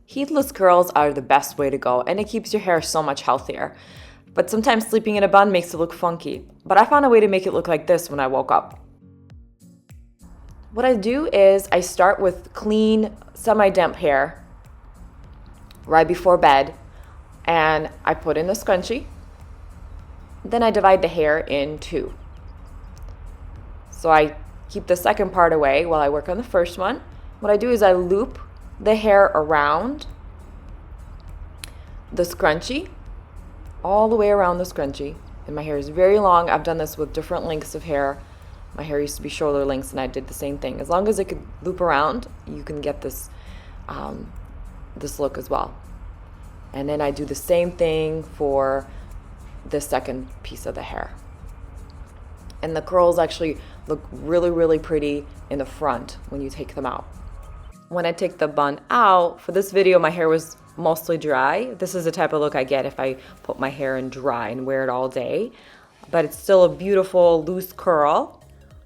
Heatless curls are the best way to go, and it keeps your hair so much healthier. But sometimes sleeping in a bun makes it look funky. But I found a way to make it look like this when I woke up. What I do is I start with clean, semi-damp hair right before bed, and I put in the scrunchie. Then I divide the hair in two. So I keep the second part away while I work on the first one. What I do is I loop the hair around the scrunchie, all the way around the scrunchie. And my hair is very long. I've done this with different lengths of hair. My hair used to be shoulder lengths, and I did the same thing. As long as it could loop around, you can get this this look as well. And then I do the same thing for the second piece of the hair. And the curls actually look really, really pretty in the front when you take them out. When I take the bun out, for this video, my hair was mostly dry. This is the type of look I get if I put my hair in dry and wear it all day. But it's still a beautiful loose curl.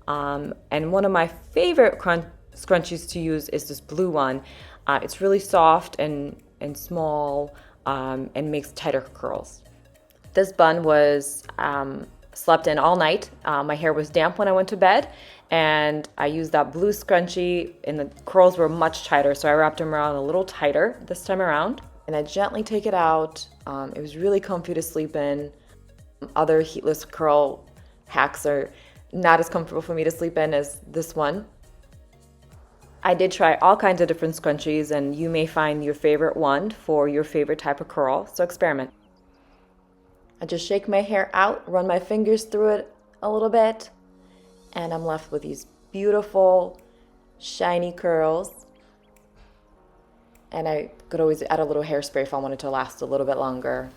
And one of my favorite scrunchies to use is this blue one. It's really soft and small and makes tighter curls. This bun was slept in all night. My hair was damp when I went to bed, and I used that blue scrunchie, and the curls were much tighter, so I wrapped them around a little tighter this time around. And I gently take it out. It was really comfy to sleep in. Other heatless curl hacks are not as comfortable for me to sleep in as this one. I did try all kinds of different scrunchies, and you may find your favorite one for your favorite type of curl, so experiment. I just shake my hair out, run my fingers through it a little bit, and I'm left with these beautiful, shiny curls. And I could always add a little hairspray if I wanted to last a little bit longer.